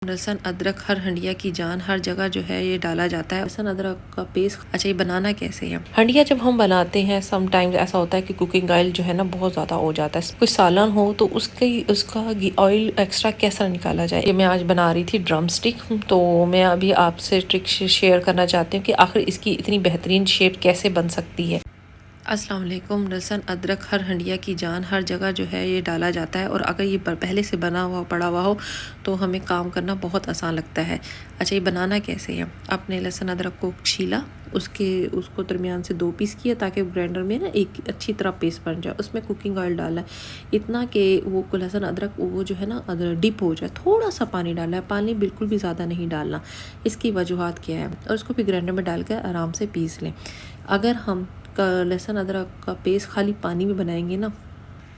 लहसुन अदरक हर हंडिया की जान, हर जगह जो है ये डाला जाता है। लहसुन अदरक का पेस्ट। अच्छा, ये बनाना कैसे है? हंडिया जब हम बनाते हैं समटाइम्स ऐसा होता है कि कुकिंग ऑयल जो है ना बहुत ज़्यादा हो जाता है। कोई सालन हो तो उसका ऑयल एक्स्ट्रा कैसा निकाला जाए। ये मैं आज बना रही थी ड्रम स्टिक, तो मैं अभी आपसे ट्रिक शेयर करना चाहती हूँ कि आखिर इसकी इतनी बेहतरीन शेप कैसे बन सकती है। अस्सलाम वालेकुम। लहसुन अदरक हर हंडिया की जान, हर जगह जो है ये डाला जाता है और अगर ये पहले से बना हुआ पड़ा हुआ हो तो हमें काम करना बहुत आसान लगता है। अच्छा, ये बनाना कैसे है? आपने लहसुन अदरक को छीला, उसको दरमियान से 2 पीस किया ताकि ग्राइंडर में ना एक अच्छी तरह पेस्ट बन जाए। उसमें कुकिंग ऑयल डाला है इतना कि वो लहसुन अदरक वो जो है ना डिप हो जाए। थोड़ा सा पानी डाला है, पानी बिल्कुल भी ज़्यादा नहीं डालना। इसकी वजूहत क्या है, और उसको भी ग्राइंडर में डाल कर आराम से पीस लें। अगर हम लहसुन अदरक का पेस्ट खाली पानी में बनाएंगे ना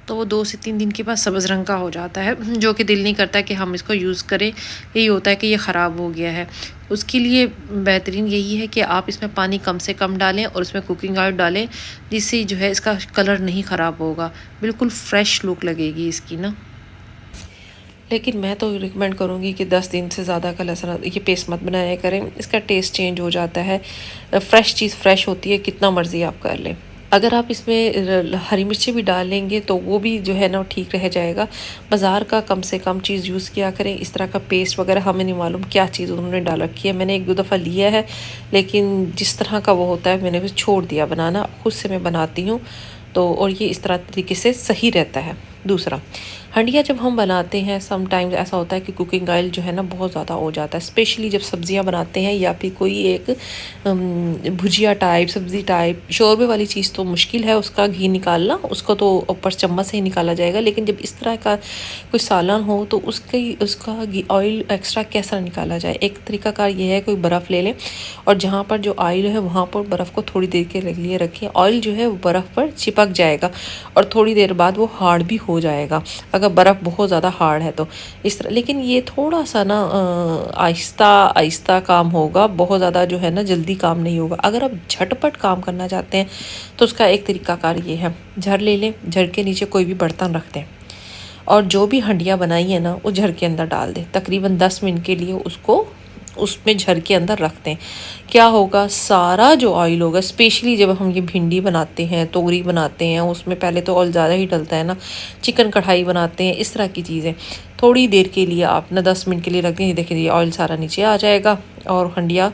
तो वो 2 से 3 दिन के बाद सब्ज़ रंग का हो जाता है, जो कि दिल नहीं करता कि हम इसको यूज़ करें। यही होता है कि ये ख़राब हो गया है। उसके लिए बेहतरीन यही है कि आप इसमें पानी कम से कम डालें और उसमें कुकिंग ऑयल डालें, जिससे जो है इसका कलर नहीं ख़राब होगा, बिल्कुल फ़्रेश लुक लगेगी इसकी ना। लेकिन मैं तो रिकमेंड करूँगी कि 10 दिन से ज़्यादा का लहसुन ये पेस्ट मत बनाया करें। इसका टेस्ट चेंज हो जाता है। फ़्रेश चीज़ फ़्रेश होती है, कितना मर्ज़ी आप कर लें। अगर आप इसमें हरी मिर्ची भी डाल लेंगे तो वो भी जो है ना ठीक रह जाएगा। बाज़ार का कम से कम चीज़ यूज़ किया करें। इस तरह का पेस्ट वगैरह हमें नहीं मालूम क्या चीज़ उन्होंने डाल रखी है। मैंने 1-2 दफ़ा लिया है, लेकिन जिस तरह का वो होता है मैंने भी छोड़ दिया बनाना। खुद से मैं बनाती हूँ तो, और ये इस तरह तरीके से सही रहता है। दूसरा, हंडिया जब हम बनाते हैं समटाइम्स ऐसा होता है कि कुकिंग ऑयल जो है ना बहुत ज़्यादा हो जाता है, स्पेशली जब सब्ज़ियां बनाते हैं या फिर कोई एक भुजिया टाइप सब्ज़ी टाइप शोरबे वाली चीज़ तो मुश्किल है उसका घी निकालना, उसको तो ऊपर चम्मच से ही निकाला जाएगा। लेकिन जब इस तरह का कोई सालन हो तो उसका घी ऑयल एक्स्ट्रा कैसा निकाला जाए। एक तरीकाकार ये है, कोई बर्फ़ ले लें और जहाँ पर जो ऑयल है वहाँ पर बर्फ़ को थोड़ी देर के लिए रखें। ऑयल जो है वो बर्फ़ पर चिपक जाएगा और थोड़ी देर बाद वो हार्ड भी हो जाएगा अगर बर्फ़ बहुत ज़्यादा हार्ड है तो। इस तरह, लेकिन ये थोड़ा सा ना आहिस्ता आहिस्ता काम होगा, बहुत ज़्यादा जो है ना जल्दी काम नहीं होगा। अगर आप झटपट काम करना चाहते हैं तो उसका एक तरीकाकार ये है, झर ले लें, झर के नीचे कोई भी बर्तन रख दें और जो भी हंडिया बनाई है ना वो झर के अंदर डाल दें। तकरीबन 10 मिनट के लिए उसको उसमें झर के अंदर रख दें। क्या होगा, सारा जो ऑयल होगा, स्पेशली जब हम ये भिंडी बनाते हैं, तोरी बनाते हैं, उसमें पहले तो ऑयल ज़्यादा ही डलता है ना, चिकन कढ़ाई बनाते हैं, इस तरह की चीज़ें थोड़ी देर के लिए आप ना 10 मिनट के लिए रख दें। देखिए ऑयल सारा नीचे आ जाएगा और हंडिया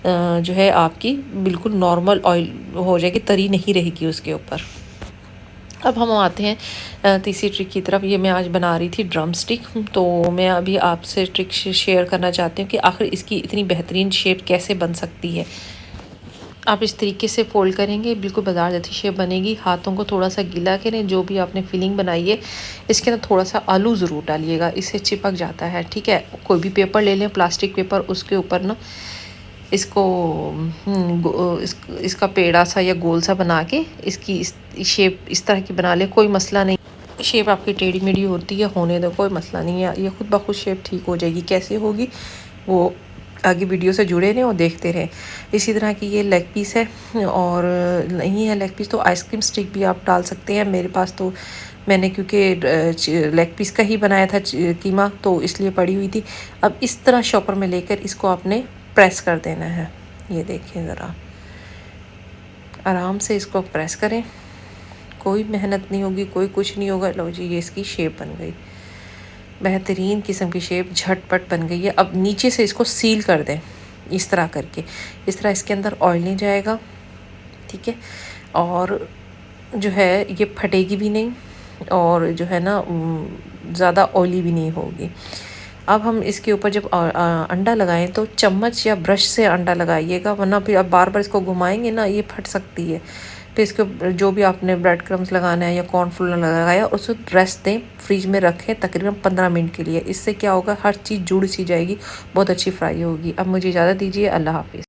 जो है आपकी बिल्कुल नॉर्मल ऑयल हो जाएगी, तरी नहीं रहेगी उसके ऊपर। अब हम आते हैं तीसरी ट्रिक की तरफ। ये मैं आज बना रही थी ड्रम स्टिक, तो मैं अभी आपसे ट्रिक शेयर करना चाहती हूँ कि आखिर इसकी इतनी बेहतरीन शेप कैसे बन सकती है। आप इस तरीके से फोल्ड करेंगे, बिल्कुल बाजार जैसी शेप बनेगी। हाथों को थोड़ा सा गीला करें, जो भी आपने फिलिंग बनाई है इसके अंदर थोड़ा सा आलू ज़रूर डालिएगा, इससे चिपक जाता है। ठीक है, कोई भी पेपर ले लें, प्लास्टिक पेपर, उसके ऊपर ना इसको इसका पेड़ा सा या गोल सा बना के इसकी शेप इस तरह की बना ले, कोई मसला नहीं। शेप आपकी टेढ़ी मेढ़ी होती है, होने दो, कोई मसला नहीं है, ये खुद ब खुद शेप ठीक हो जाएगी। कैसे होगी वो आगे वीडियो से जुड़े रहें और देखते रहें। इसी तरह की ये लेग पीस है, और नहीं है लेग पीस तो आइसक्रीम स्टिक भी आप डाल सकते हैं। मेरे पास तो मैंने क्योंकि लेग पीस का ही बनाया था कीमा, तो इसलिए पड़ी हुई थी। अब इस तरह शॉपर में लेकर इसको आपने प्रेस कर देना है। ये देखिए ज़रा, आराम से इसको प्रेस करें, कोई मेहनत नहीं होगी, कोई कुछ नहीं होगा। लो जी, ये इसकी शेप बन गई, बेहतरीन किस्म की शेप, झटपट बन गई है। अब नीचे से इसको सील कर दें इस तरह करके, इस तरह इसके अंदर ऑयल नहीं जाएगा। ठीक है, और जो है ये फटेगी भी नहीं और जो है ना ज़्यादा ऑयली भी नहीं होगी। अब हम इसके ऊपर जब अंडा लगाएं तो चम्मच या ब्रश से अंडा लगाइएगा, वरना फिर आप बार बार इसको घुमाएंगे ना ये फट सकती है। फिर इसके जो भी आपने ब्रेड क्रम्स लगाना है या कॉर्नफ्लोर लगाया उसको रेस्ट दें, फ्रिज में रखें तकरीबन 15 मिनट के लिए। इससे क्या होगा, हर चीज़ जुड़ सी जाएगी, बहुत अच्छी फ्राई होगी। अब मुझे इजाज़त दीजिए, अल्लाह हाफिज़।